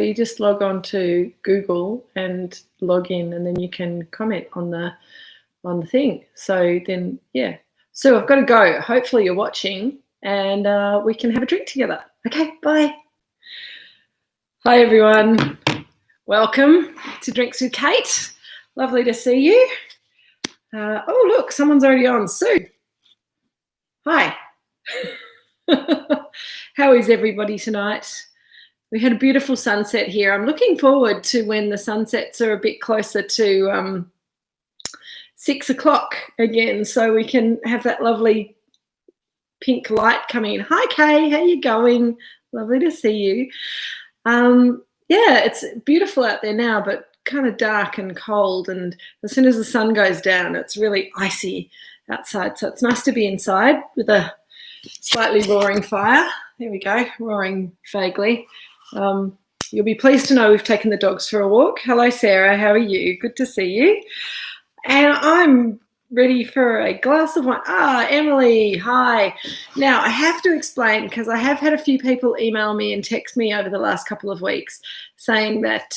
you just log on to Google and log in, and then you can comment on the thing. So then, yeah. So I've got to go. Hopefully you're watching, and we can have a drink together. Okay, bye. Hi, everyone. Welcome to Drinks with Kate. Lovely to see you. Oh, look, someone's already on. Sue. Hi. How is everybody tonight? We had a beautiful sunset here. I'm looking forward to when the sunsets are a bit closer to 6 o'clock again, so we can have that lovely pink light coming in. Hi, Kay. How you going? Lovely to see you. Yeah, it's beautiful out there now, but kind of dark and cold. And as soon as the sun goes down, it's really icy outside. So it's nice to be inside with a slightly roaring fire. There we go, roaring vaguely. You'll be pleased to know we've taken the dogs for a walk. Hello, Sarah. How are you? Good to see you. And I'm ready for a glass of wine. Emily, hi. Now, I have to explain, because I have had a few people email me and text me over the last couple of weeks saying that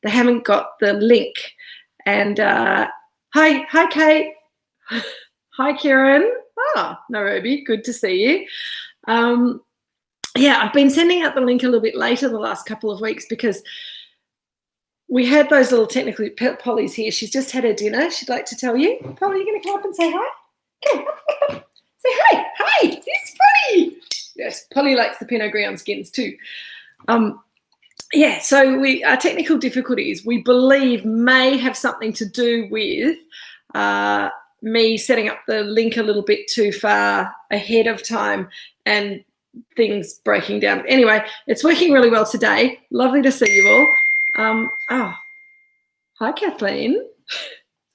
they haven't got the link. And hi, Kate. Hi, Kieran. Nairobi, good to see you. Yeah, I've been sending out the link a little bit later the last couple of weeks because we had those little technical Polly's here. She's just had her dinner. She'd like to tell you. Polly, you going to come up and say hi? Come on. Say hi. Hi, it's Polly. Yes, Polly likes the Pinot Gris on skins too. Yeah, so our technical difficulties, we believe, may have something to do with me setting up the link a little bit too far ahead of time and things breaking down. But anyway, it's working really well today. Lovely to see you all. Hi, Kathleen.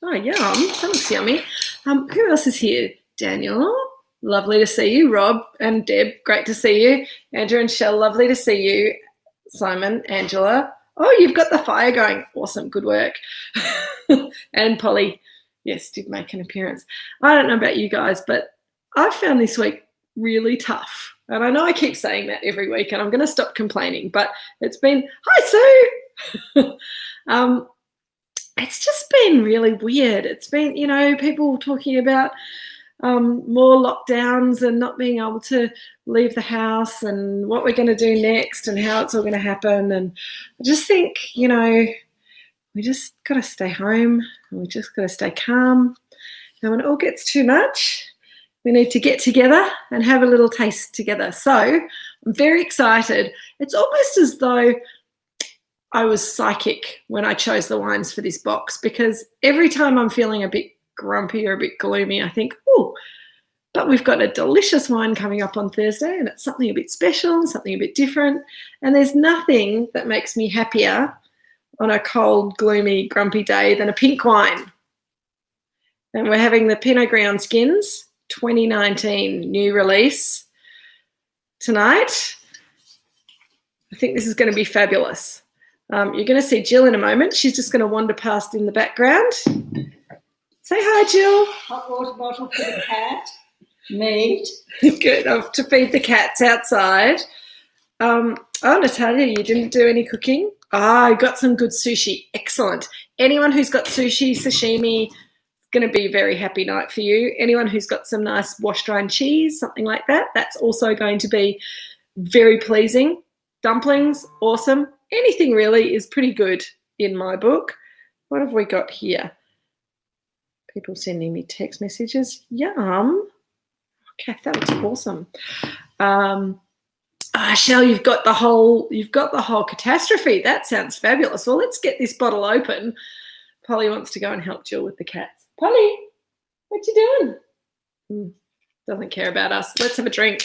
Oh, yum. That looks yummy. Who else is here? Daniel. Lovely to see you. Rob and Deb, great to see you. Andrew and Shell, lovely to see you. Simon, Angela. Oh, you've got the fire going. Awesome. Good work. And Polly, yes, did make an appearance. I don't know about you guys, but I've found this week really tough. And I know I keep saying that every week, and I'm going to stop complaining, but it's been, hi, Sue. It's just been really weird. It's been, people talking about more lockdowns and not being able to leave the house and what we're going to do next and how it's all going to happen. And I just think, we just got to stay home and we just got to stay calm. And when it all gets too much, we need to get together and have a little taste together. So I'm very excited. It's almost as though I was psychic when I chose the wines for this box, because every time I'm feeling a bit grumpy or a bit gloomy, I think, oh, but we've got a delicious wine coming up on Thursday and it's something a bit special, something a bit different. And there's nothing that makes me happier on a cold, gloomy, grumpy day than a pink wine. And we're having the Pinot Gris on skins, 2019 new release tonight. I think this is going to be fabulous. You're going to see Jill in a moment. She's just going to wander past in the background. Say hi, Jill. Hot water bottle for the cat. Meat. Good. To feed the cats outside. Natalia, you didn't do any cooking? I got some good sushi. Excellent. Anyone who's got sushi, sashimi, going to be a very happy night for you. Anyone who's got some nice wash-dried cheese, something like that, that's also going to be very pleasing. Dumplings, awesome. Anything really is pretty good in my book. What have we got here? People sending me text messages. Yum. Okay, that looks awesome. Shell, you've got the whole catastrophe. That sounds fabulous. Well, let's get this bottle open. Polly wants to go and help Jill with the cats. Polly, what you doing? Doesn't care about us. Let's have a drink.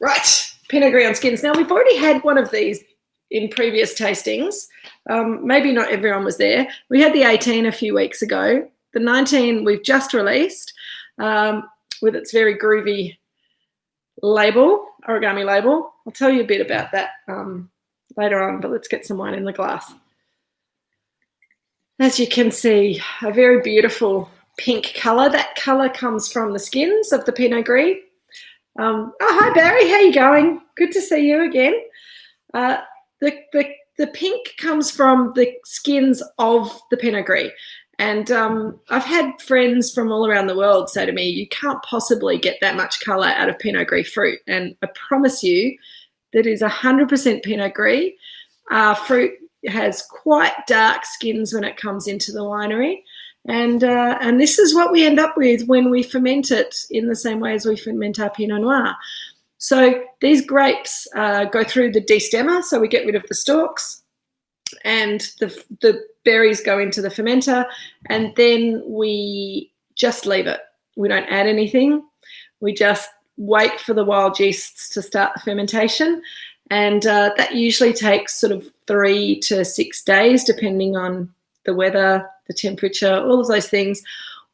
Right, Pinot Gris on skins. Now, we've already had one of these in previous tastings. Maybe not everyone was there. We had the 18 a few weeks ago. The 19 we've just released with its very groovy label, origami label. I'll tell you a bit about that later on, but let's get some wine in the glass. As you can see, a very beautiful pink colour. That colour comes from the skins of the Pinot Gris. Hi, Barry. How you going? Good to see you again. The the pink comes from the skins of the Pinot Gris. And I've had friends from all around the world say to me, you can't possibly get that much colour out of Pinot Gris fruit. And I promise you that is 100% Pinot Gris. Fruit has quite dark skins when it comes into the winery. And this is what we end up with when we ferment it in the same way as we ferment our Pinot Noir. So these grapes go through the destemmer, so we get rid of the stalks, and the berries go into the fermenter, and then we just leave it. We don't add anything. We just wait for the wild yeasts to start the fermentation, and that usually takes sort of 3 to 6 days, depending on the weather, the temperature, all of those things.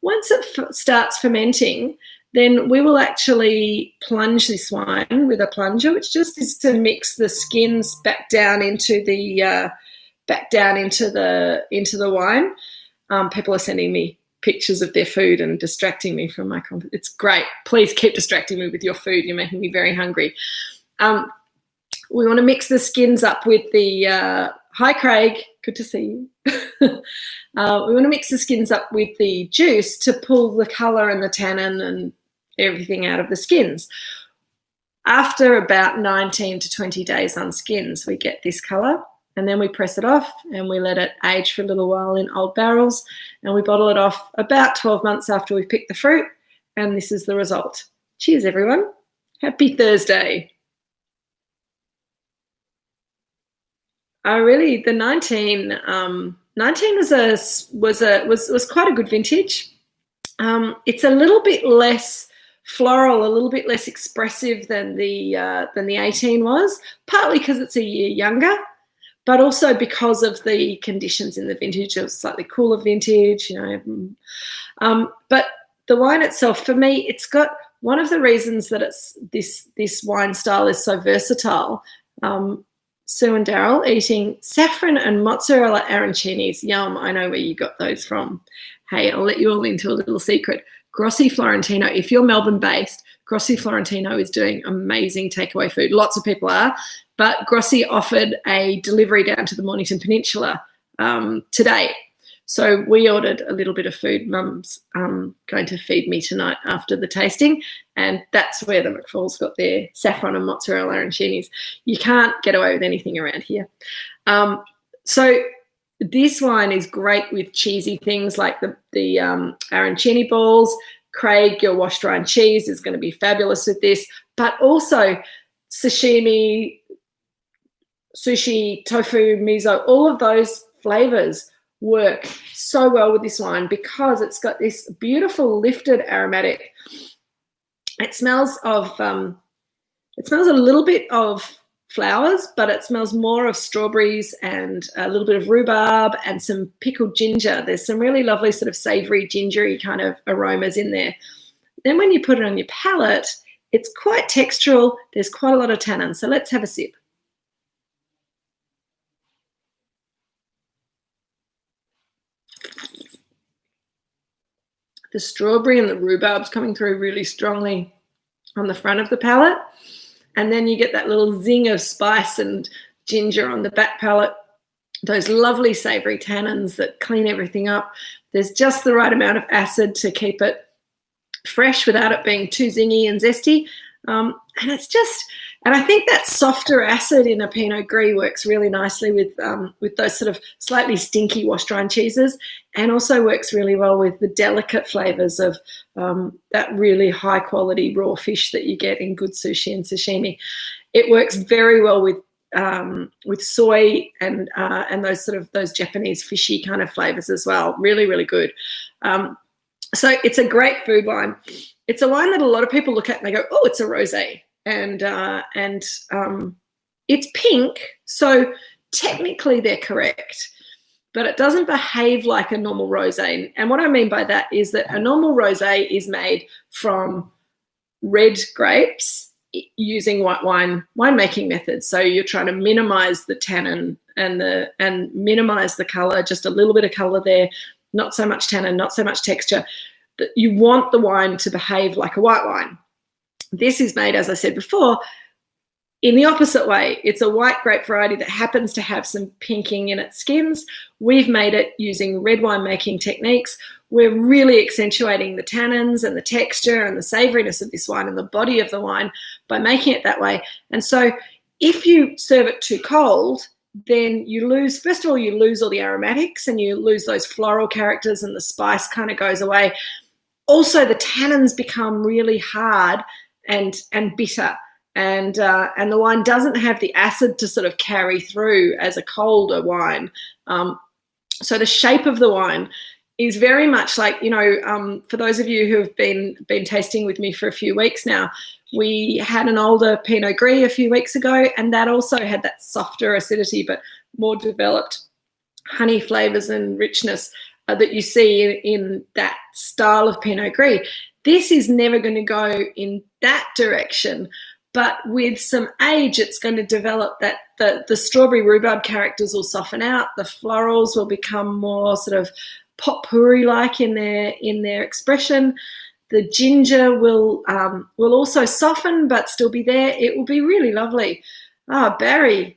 Once it starts fermenting, then we will actually plunge this wine with a plunger, which just is to mix the skins back down into the wine. People are sending me pictures of their food and distracting me from my conversation. It's great. Please keep distracting me with your food. You're making me very hungry. We want to mix the skins up with the hi Craig, good to see you. We want to mix the skins up with the juice to pull the colour and the tannin and everything out of the skins. After about 19 to 20 days on skins, we get this colour, and then we press it off and we let it age for a little while in old barrels, and we bottle it off about 12 months after we've picked the fruit, and this is the result. Cheers, everyone. Happy Thursday. The 19 was quite a good vintage. It's a little bit less floral, a little bit less expressive than the 18 was, partly because it's a year younger, but also because of the conditions in the vintage. It was slightly cooler vintage, but the wine itself, for me, it's got one of the reasons that it's this wine style is so versatile. Sue and Daryl eating saffron and mozzarella arancinis. Yum, I know where you got those from. Hey, I'll let you all into a little secret. Grossi Florentino, if you're Melbourne-based, Grossi Florentino is doing amazing takeaway food. Lots of people are, but Grossi offered a delivery down to the Mornington Peninsula today. So we ordered a little bit of food. Mum's going to feed me tonight after the tasting, and that's where the McFalls got their saffron and mozzarella arancinis. You can't get away with anything around here. So this wine is great with cheesy things like the arancini balls. Craig, your washed rind cheese is going to be fabulous with this, but also sashimi, sushi, tofu, miso, all of those flavours work so well with this wine because it's got this beautiful lifted aromatic. It smells a little bit of flowers, but it smells more of strawberries and a little bit of rhubarb and some pickled ginger. There's some really lovely sort of savoury, gingery kind of aromas in there. Then when you put it on your palate, it's quite textural. There's quite a lot of tannin. So let's have a sip. The strawberry and the rhubarb's coming through really strongly on the front of the palate. And then you get that little zing of spice and ginger on the back palate, those lovely savoury tannins that clean everything up. There's just the right amount of acid to keep it fresh without it being too zingy and zesty. And I think that softer acid in a Pinot Gris works really nicely with those sort of slightly stinky washed rind cheeses, and also works really well with the delicate flavours of that really high quality raw fish that you get in good sushi and sashimi. It works very well with soy and those Japanese fishy kind of flavours as well. Really, really good. So it's a great food wine. It's a wine that a lot of people look at and they go, oh, it's a rosé. And it's pink, so technically they're correct, but it doesn't behave like a normal rosé. And what I mean by that is that a normal rosé is made from red grapes using white winemaking methods. So you're trying to minimise the tannin and minimise the colour, just a little bit of colour there, not so much tannin, not so much texture. But you want the wine to behave like a white wine. This is made, as I said before, in the opposite way, it's a white grape variety that happens to have some pinking in its skins. We've made it using red wine making techniques. We're really accentuating the tannins and the texture and the savouriness of this wine and the body of the wine by making it that way. And so if you serve it too cold, then you lose, first of all, you lose all the aromatics and you lose those floral characters and the spice kind of goes away. Also, the tannins become really hard and bitter. And the wine doesn't have the acid to sort of carry through as a colder wine. So the shape of the wine is very much like, for those of you who have been tasting with me for a few weeks now, we had an older Pinot Gris a few weeks ago, and that also had that softer acidity but more developed honey flavours and richness that you see in that style of Pinot Gris. This is never going to go in that direction. But with some age, it's going to develop that the strawberry rhubarb characters will soften out. The florals will become more sort of potpourri-like in their expression. The ginger will also soften but still be there. It will be really lovely. Barry,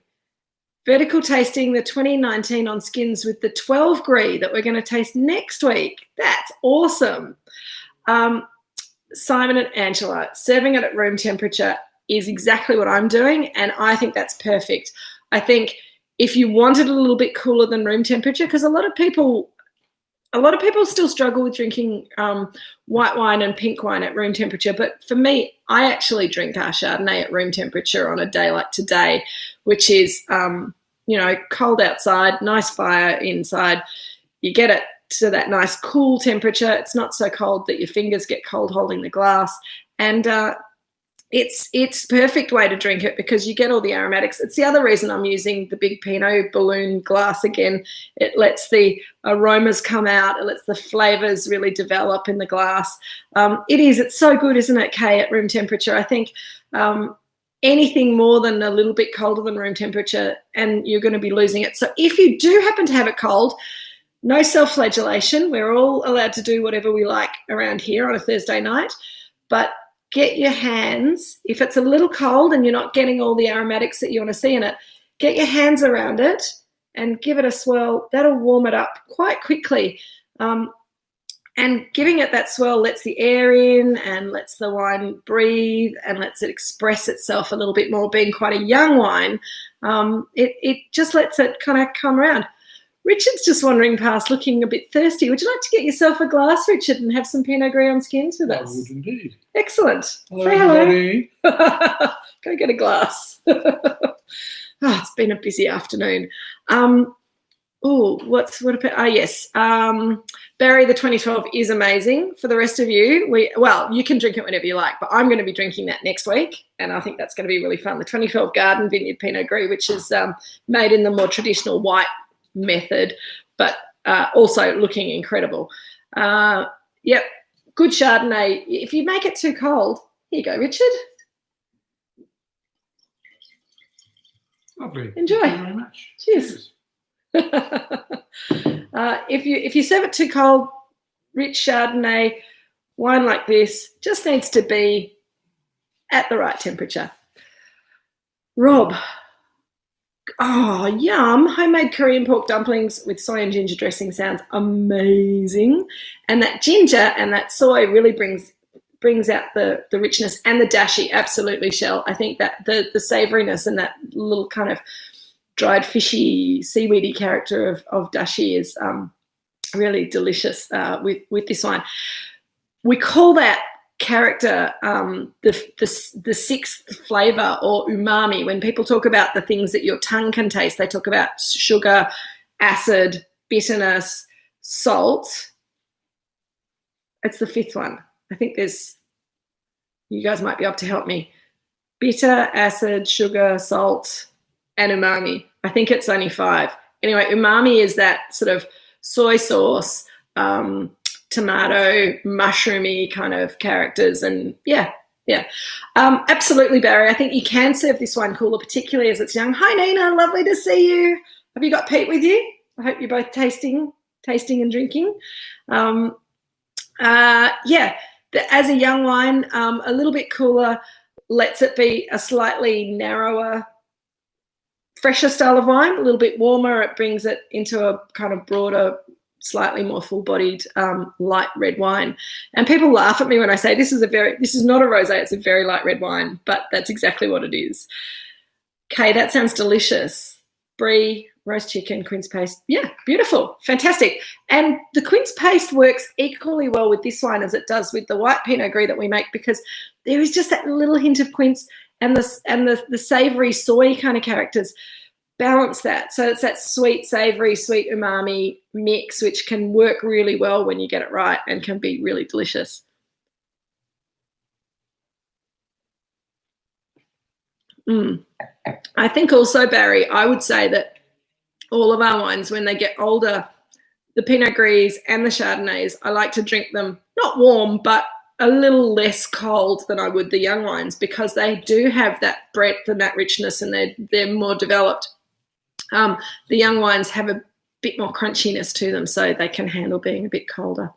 vertical tasting the 2019 on skins with the 12 Gris that we're going to taste next week. That's awesome. Simon and Angela, serving it at room temperature is exactly what I'm doing, and I think that's perfect. I think if you want it a little bit cooler than room temperature, because a lot of people still struggle with drinking white wine and pink wine at room temperature, but for me, I actually drink our Chardonnay at room temperature on a day like today, which is cold outside, nice fire inside. You get it to that nice cool temperature. It's not so cold that your fingers get cold holding the glass, and it's perfect way to drink it because you get all the aromatics. It's the other reason I'm using the big Pinot balloon glass again. It lets the aromas come out. It lets the flavours really develop in the glass. It's so good, isn't it, Kay, at room temperature? I think anything more than a little bit colder than room temperature and you're going to be losing it. So if you do happen to have it cold, no self-flagellation. We're all allowed to do whatever we like around here on a Thursday night, but get your hands, if it's a little cold and you're not getting all the aromatics that you want to see in it, get your hands around it and give it a swirl. That'll warm it up quite quickly. And giving it that swirl lets the air in and lets the wine breathe and lets it express itself a little bit more. Being quite a young wine, it just lets it kind of come around. Richard's just wandering past looking a bit thirsty. Would you like to get yourself a glass, Richard, and have some Pinot Gris on skins with us? I would indeed. Excellent. Hello, Say everybody. hello. Go get a glass. It's been a busy afternoon. Yes. Barry, the 2012 is amazing. For the rest of you, you can drink it whenever you like, but I'm going to be drinking that next week, and I think that's going to be really fun. The 2012 Garden Vineyard Pinot Gris, which is made in the more traditional white method, but also looking incredible. Yep, good Chardonnay. If you make it too cold, here you go, Richard. Lovely. Enjoy. Thank you very much. Cheers. If you serve it too cold, rich Chardonnay wine like this just needs to be at the right temperature. Rob. Oh, yum. Homemade Korean pork dumplings with soy and ginger dressing sounds amazing. And that ginger and that soy really brings out the richness, and the dashi, absolutely, Shell. I think that the savouriness and that little kind of dried fishy, seaweedy character of dashi is really delicious with this wine. We call that character the sixth flavour, or umami. When people talk about the things that your tongue can taste, they talk about sugar, acid, bitterness, salt. It's the fifth one. I think you guys might be able to help me. Bitter, acid, sugar, salt, and umami. I think it's only 5. Anyway, umami is that sort of soy sauce, tomato, mushroomy kind of characters, and yeah. Absolutely, Barry. I think you can serve this wine cooler, particularly as it's young. Hi, Nina. Lovely to see you. Have you got Pete with you? I hope you're both tasting and drinking. As a young wine, a little bit cooler. lets it be a slightly narrower, fresher style of wine, a little bit warmer. It brings it into a kind of broader, slightly more full-bodied light red wine. And people laugh at me when I say this is not a rosé, it's a very light red wine, but that's exactly what it is. Okay, that sounds delicious. Brie, roast chicken, quince paste. Yeah, beautiful, fantastic. And the quince paste works equally well with this wine as it does with the white Pinot Gris that we make, because there is just that little hint of quince, and the savoury soy kind of characters balance that. So it's that sweet, savoury, sweet umami mix, which can work really well when you get it right and can be really delicious. I think also, Barry, I would say that all of our wines, when they get older, the Pinot Gris and the Chardonnays, I like to drink them not warm, but a little less cold than I would the young wines, because they do have that breadth and that richness, and they're more developed. The young wines have a bit more crunchiness to them, so they can handle being a bit colder.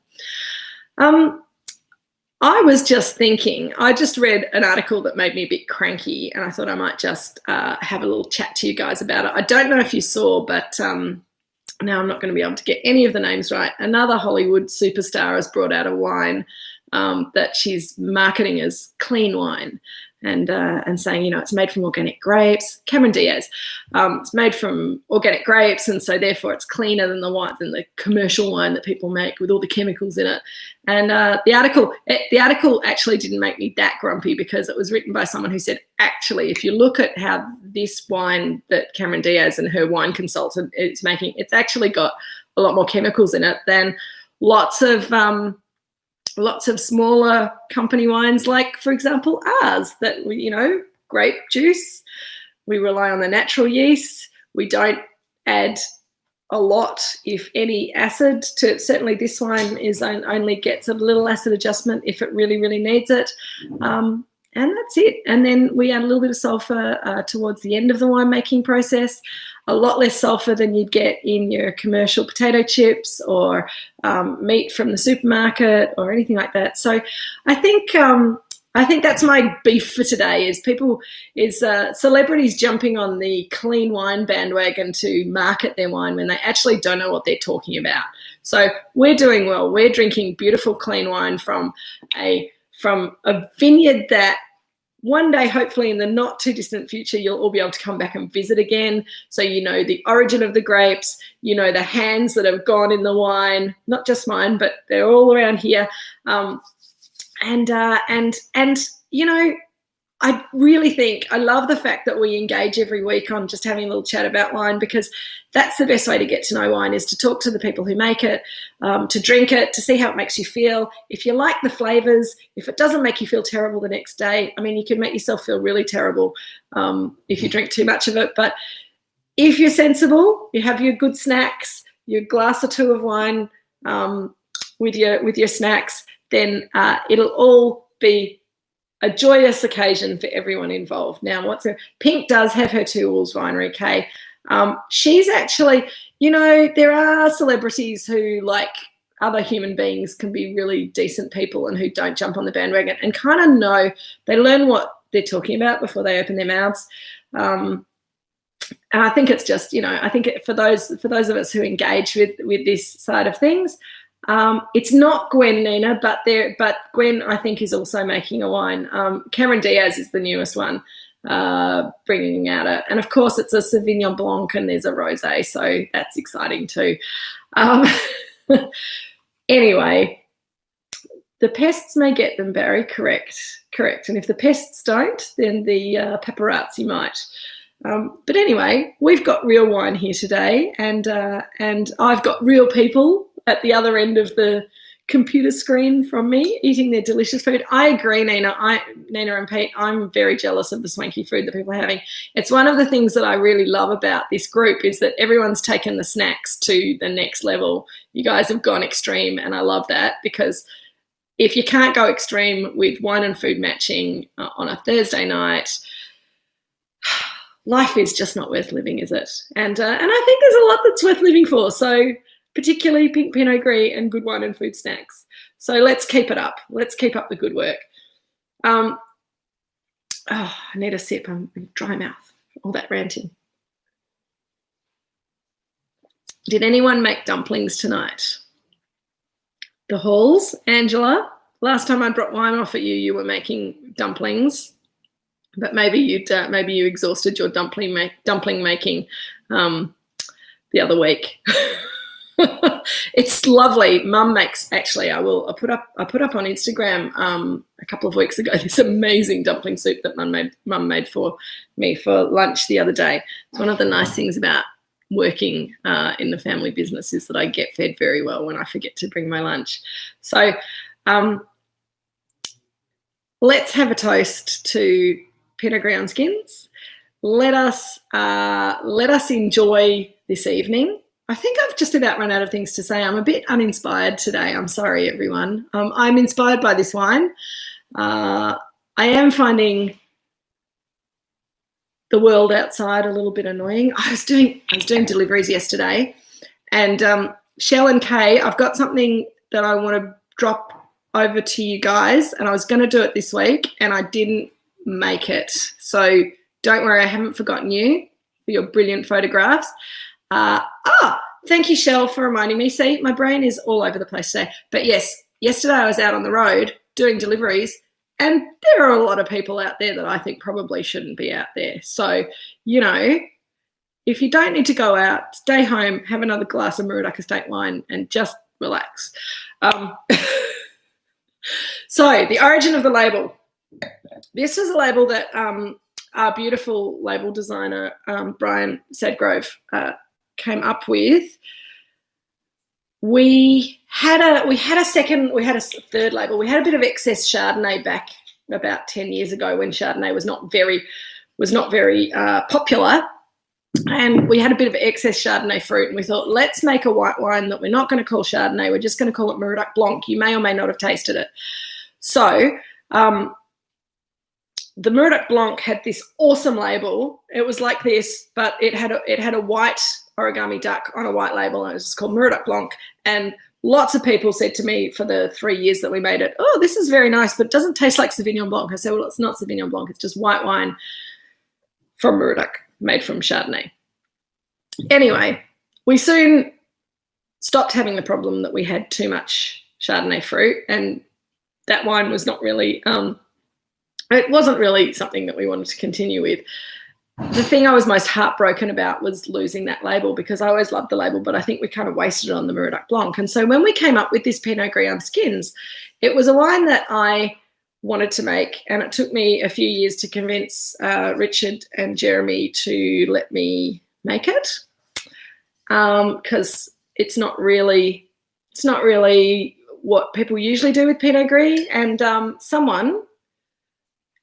I was just thinking, I just read an article that made me a bit cranky, and I thought I might just have a little chat to you guys about it. I don't know if you saw, but now I'm not going to be able to get any of the names right. Another Hollywood superstar has brought out a wine that she's marketing as clean wine, and saying, you know, it's made from organic grapes. Cameron Diaz, it's made from organic grapes, and so therefore it's cleaner than the commercial wine that people make with all the chemicals in it. And the article actually didn't make me that grumpy, because it was written by someone who said, actually, if you look at how this wine that Cameron Diaz and her wine consultant is making, it's actually got a lot more chemicals in it than lots of smaller company wines, like, for example, ours, that we, you know, grape juice. We rely on the natural yeast. We don't add a lot, if any, acid to it. Certainly this wine only gets a little acid adjustment if it really, really needs it. And that's it. And then we add a little bit of sulphur towards the end of the winemaking process, a lot less sulphur than you'd get in your commercial potato chips or meat from the supermarket or anything like that. So I think that's my beef for today, is celebrities jumping on the clean wine bandwagon to market their wine when they actually don't know what they're talking about. So we're doing well. We're drinking beautiful clean wine from a vineyard that one day, hopefully in the not too distant future, you'll all be able to come back and visit again. So you know the origin of the grapes, you know the hands that have gone in the wine, not just mine, but they're all around here. And you know, I really think, I love the fact that we engage every week on just having a little chat about wine, because that's the best way to get to know wine, is to talk to the people who make it, to drink it, to see how it makes you feel. If you like the flavours, if it doesn't make you feel terrible the next day, I mean, you can make yourself feel really terrible if you drink too much of it. But if you're sensible, you have your good snacks, your glass or two of wine with your snacks, then it'll all be a joyous occasion for everyone involved. Now, Pink does have her Two Wolves winery, Kay. She's actually, you know, there are celebrities who, like other human beings, can be really decent people and who don't jump on the bandwagon and kind of know, they learn what they're talking about before they open their mouths. And I think it's just, you know, I think for those of us who engage with this side of things, it's not Gwen, Nina, but Gwen, I think, is also making a wine. Cameron Diaz is the newest one, bringing out it. And, of course, it's a Sauvignon Blanc and there's a rosé, so that's exciting too. Anyway, the pests may get them, Barry, correct. And if the pests don't, then the paparazzi might. But anyway, we've got real wine here today, and I've got real people at the other end of the computer screen from me eating their delicious food. I agree, Nina and Pete, I'm very jealous of the swanky food that people are having. It's one of the things that I really love about this group, is that everyone's taken the snacks to the next level. You guys have gone extreme, and I love that, because if you can't go extreme with wine and food matching on a Thursday night, life is just not worth living, is it? And I think there's a lot that's worth living for. So particularly pink Pinot Gris and good wine and food snacks. So let's keep it up. Let's keep up the good work. Oh, I need a sip. I'm dry mouth. All that ranting. Did anyone make dumplings tonight? The Halls, Angela. Last time I dropped wine off at you, you were making dumplings, but maybe you exhausted your dumpling making the other week. It's lovely. Mum makes, actually, I put up on Instagram a couple of weeks ago this amazing dumpling soup that Mum made for me for lunch the other day. It's one of the nice things about working in the family business is that I get fed very well when I forget to bring my lunch. So let's have a toast to Pinot Gris on skins. Let us enjoy this evening. I think I've just about run out of things to say. I'm a bit uninspired today. I'm sorry, everyone. I'm inspired by this wine. I am finding the world outside a little bit annoying. I was doing deliveries yesterday, and Shell and Kay, I've got something that I want to drop over to you guys, and I was going to do it this week, and I didn't make it. So don't worry, I haven't forgotten you for your brilliant photographs. Thank you, Shell, for reminding me. See, my brain is all over the place today. But yes, yesterday I was out on the road doing deliveries, and there are a lot of people out there that I think probably shouldn't be out there. So, you know, if you don't need to go out, stay home, have another glass of Moorooduc Estate wine and just relax. So the origin of the label. This is a label that our beautiful label designer, Brian Sedgrove, came up with. We had a third label. We had a bit of excess Chardonnay back about 10 years ago when Chardonnay was not very popular, and we had a bit of excess Chardonnay fruit, and we thought, let's make a white wine that we're not going to call Chardonnay. We're just going to call it Moorooduc Blanc. You may or may not have tasted it. So the Moorooduc Blanc had this awesome label. It was like this, but it had a white origami duck on a white label, and it was just called Moorooduc Blanc. And lots of people said to me for the 3 years that we made it, oh, this is very nice, but it doesn't taste like Sauvignon Blanc. I said, well, it's not Sauvignon Blanc. It's just white wine from Moorooduc, made from Chardonnay. Anyway, we soon stopped having the problem that we had too much Chardonnay fruit, and that wine was not really, it wasn't really something that we wanted to continue with. The thing I was most heartbroken about was losing that label, because I always loved the label, but I think we kind of wasted it on the Moorooduc Blanc. And so when we came up with this Pinot Gris on skins, it was a wine that I wanted to make, and it took me a few years to convince Richard and Jeremy to let me make it, because it's not really what people usually do with Pinot Gris. And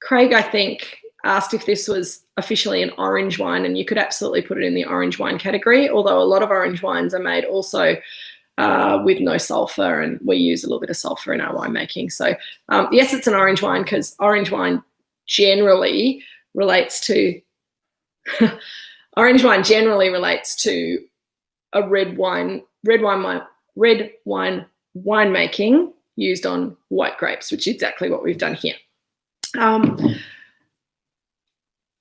Craig, I think, asked if this was officially an orange wine, and you could absolutely put it in the orange wine category, although a lot of orange wines are made also with no sulphur, and we use a little bit of sulphur in our winemaking. So yes, it's an orange wine, because orange wine generally relates to a red wine winemaking used on white grapes, which is exactly what we've done here.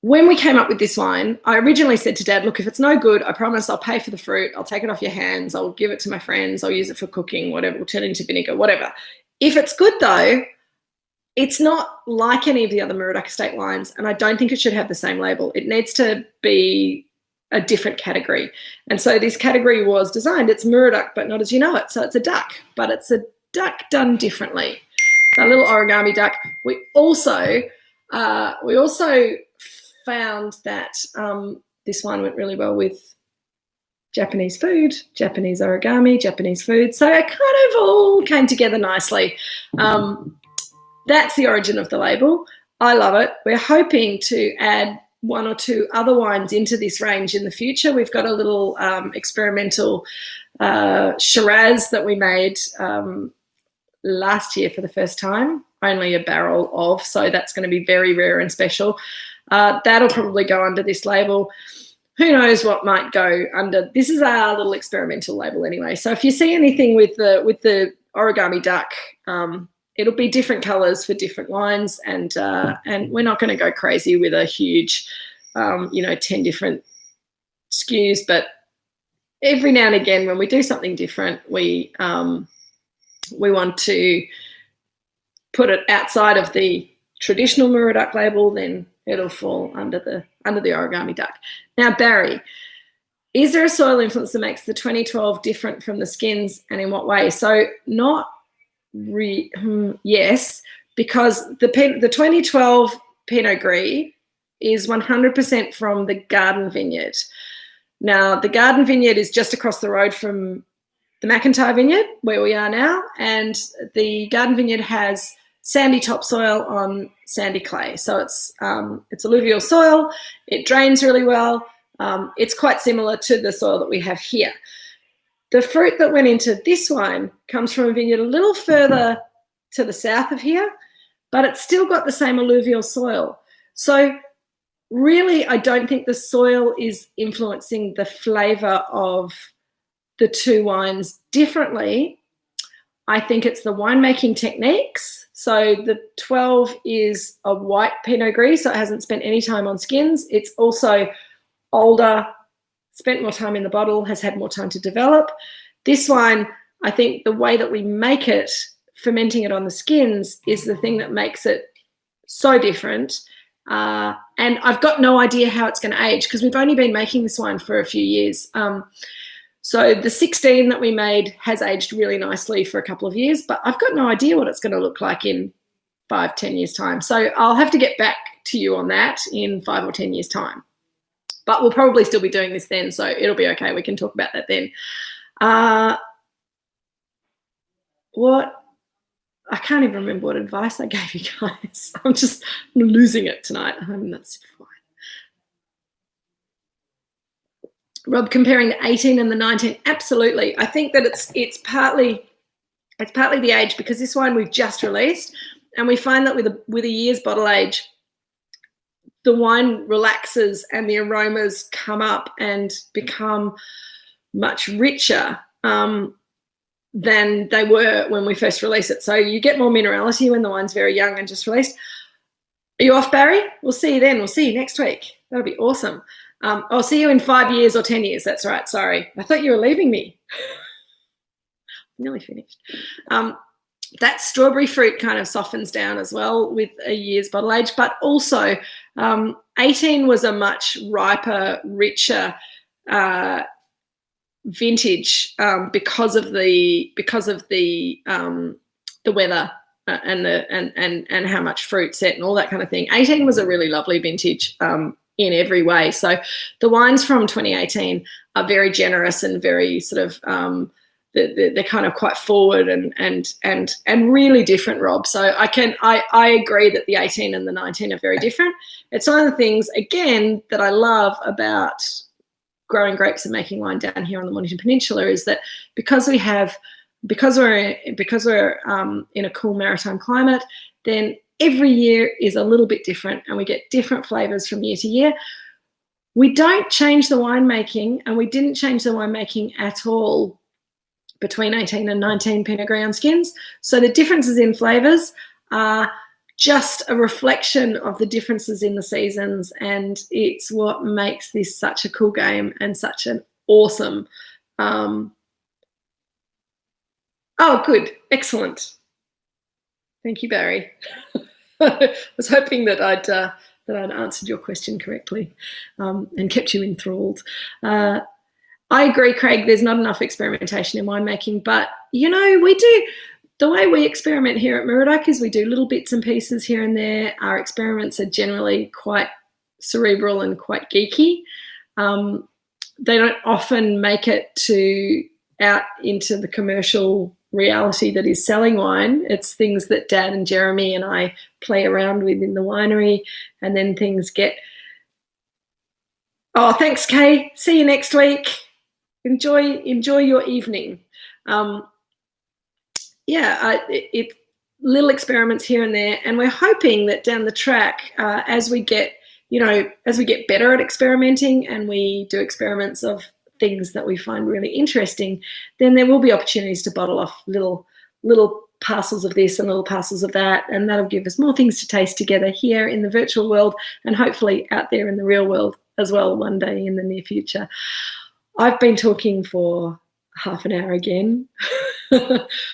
When we came up with this wine, I originally said to Dad, look, if it's no good, I promise I'll pay for the fruit. I'll take it off your hands. I'll give it to my friends. I'll use it for cooking, whatever. We'll turn it into vinegar, whatever. If it's good, though, it's not like any of the other Moorooduc Estate wines, and I don't think it should have the same label. It needs to be a different category. And so this category was designed. It's Moorooduc, but not as you know it. So it's a duck, but it's a duck done differently. A little origami duck. We also found that this wine went really well with Japanese food, Japanese origami, Japanese food. So it kind of all came together nicely. That's the origin of the label. I love it. We're hoping to add one or two other wines into this range in the future. We've got a little experimental Shiraz that we made last year for the first time, only a barrel of, so that's going to be very rare and special. That'll probably go under this label. Who knows what might go under. This is our little experimental label anyway. So if you see anything with the origami duck, it'll be different colours for different wines, and we're not going to go crazy with a huge, 10 different SKUs. But every now and again, when we do something different, we want to put it outside of the traditional Moorooduc label. Then it'll fall under the origami duck. Now, Barry, is there a soil influence that makes the 2012 different from the skins, and in what way? So yes, because the 2012 Pinot Gris is 100% from the Garden Vineyard. Now, the Garden Vineyard is just across the road from the McIntyre Vineyard, where we are now, and the Garden Vineyard has sandy topsoil on sandy clay. So it's alluvial soil. It drains really well. It's quite similar to the soil that we have here. The fruit that went into this wine comes from a vineyard a little further to the south of here, but it's still got the same alluvial soil. So really, I don't think the soil is influencing the flavour of the two wines differently. I think it's the winemaking techniques. So the 12 is a white Pinot Gris, so it hasn't spent any time on skins. It's also older, spent more time in the bottle, has had more time to develop. This wine, I think the way that we make it, fermenting it on the skins, is the thing that makes it so different. And I've got no idea how it's going to age, because we've only been making this wine for a few years. So the 16 that we made has aged really nicely for a couple of years, but I've got no idea what it's going to look like in 5-10 years' time. So I'll have to get back to you on that in 5 or 10 years' time. But we'll probably still be doing this then, so it'll be okay. We can talk about that then. I can't even remember what advice I gave you guys. I'm losing it tonight. That's fine. Rob, comparing the 18 and the 19, absolutely. I think that it's partly the age, because this wine we've just released, and we find that with a year's bottle age, the wine relaxes and the aromas come up and become much richer than they were when we first released it. So you get more minerality when the wine's very young and just released. Are you off, Barry? We'll see you then. We'll see you next week. That'll be awesome. I'll see you in 5 years or 10 years. That's right. Sorry. I thought you were leaving me. Nearly finished. That strawberry fruit kind of softens down as well with a year's bottle age, but also 18 was a much riper, richer vintage because of the weather and how much fruit set and all that kind of thing. 18 was a really lovely vintage in every way. So the wines from 2018 are very generous and very sort of they're kind of quite forward and really different, Rob. So I agree that the 18 and the 19 are very different. It's one of the things, again, that I love about growing grapes and making wine down here on the Mornington Peninsula is that because we're in a cool maritime climate, then every year is a little bit different and we get different flavours from year to year. We don't change the winemaking, and we didn't change the winemaking at all between 18 and 19 Pinot Gris on skins. So the differences in flavours are just a reflection of the differences in the seasons, and it's what makes this such a cool game and such an awesome oh, good. Excellent. Thank you, Barry. I was hoping that I'd answered your question correctly and kept you enthralled. I agree, Craig, there's not enough experimentation in winemaking, but, we do. The way we experiment here at Moorooduc is we do little bits and pieces here and there. Our experiments are generally quite cerebral and quite geeky. They don't often make it out into the commercial reality that is selling wine. It's things that Dad and Jeremy and I play around with in the winery, and then things get... Oh, thanks, Kay. See you next week. Enjoy your evening. It's little experiments here and there, and we're hoping that down the track, as we get better at experimenting and we do experiments of things that we find really interesting, then there will be opportunities to bottle off little parcels of this and little parcels of that, and that'll give us more things to taste together here in the virtual world and hopefully out there in the real world as well one day in the near future. I've been talking for half an hour again.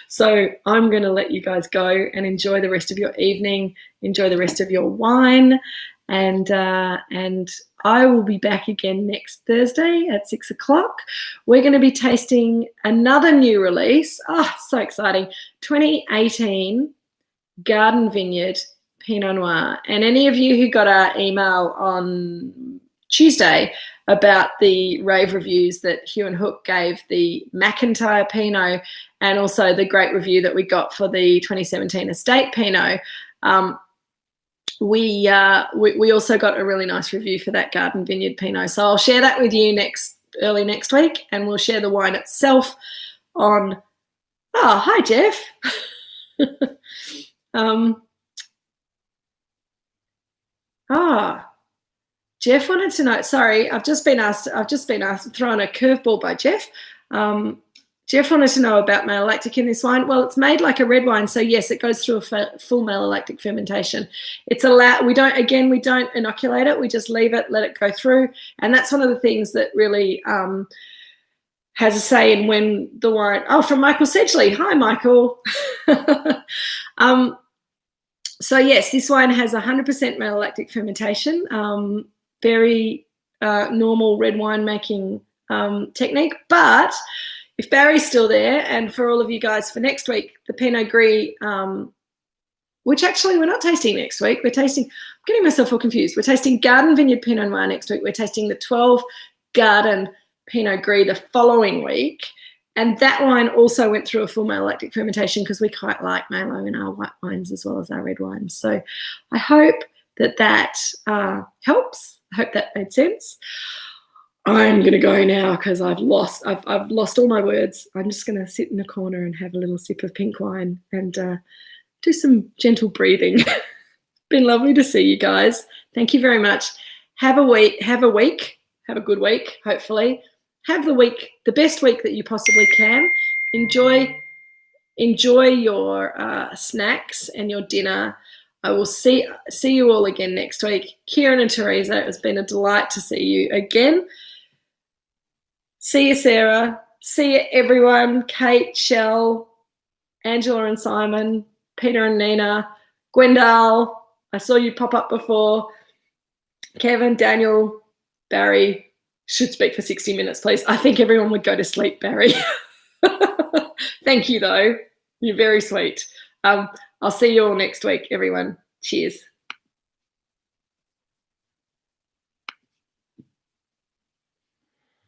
So I'm going to let you guys go and enjoy the rest of your evening, enjoy the rest of your wine, and I will be back again next Thursday at 6 o'clock. We're going to be tasting another new release. Oh, so exciting. 2018 Garden Vineyard Pinot Noir. And any of you who got our email on Tuesday about the rave reviews that Hugh and Hook gave the McIntyre Pinot, and also the great review that we got for the 2017 Estate Pinot, we also got a really nice review for that Garden Vineyard Pinot. So I'll share that with you early next week, and we'll share the wine itself on. Oh, hi Jeff. Jeff wanted to know. Sorry, I've just been asked. Thrown a curveball by Jeff. Jeff wanted to know about malolactic in this wine. Well, it's made like a red wine, so yes, it goes through a full malolactic fermentation. It's allowed. We don't inoculate it. We just leave it, let it go through, and that's one of the things that really has a say in when the wine. Oh, from Michael Sedgley. Hi, Michael. So yes, this wine has 100% malolactic fermentation. Very normal red wine making technique. But if Barry's still there, and for all of you guys for next week, the Pinot Gris, which actually we're not tasting next week. I'm getting myself all confused. We're tasting Garden Vineyard Pinot Noir next week. We're tasting the 12 Garden Pinot Gris the following week. And that wine also went through a full malolactic fermentation because we quite like malo in our white wines as well as our red wines. So I hope that helps. I hope that made sense. I'm going to go now because I've lost all my words. I'm just going to sit in a corner and have a little sip of pink wine and do some gentle breathing. Been lovely to see you guys. Your Thank you very much. Have a good week, hopefully. Have the best week that you possibly can. Enjoy your snacks and your dinner. I will see you all again next week. Kieran and Teresa, it has been a delight to see you again. See you, Sarah. See you, everyone. Kate, Shell, Angela and Simon, Peter and Nina, Gwendal. I saw you pop up before. Kevin, Daniel, Barry. Should speak for 60 minutes, please. I think everyone would go to sleep, Barry. Thank you, though. You're very sweet. I'll see you all next week, everyone. Cheers.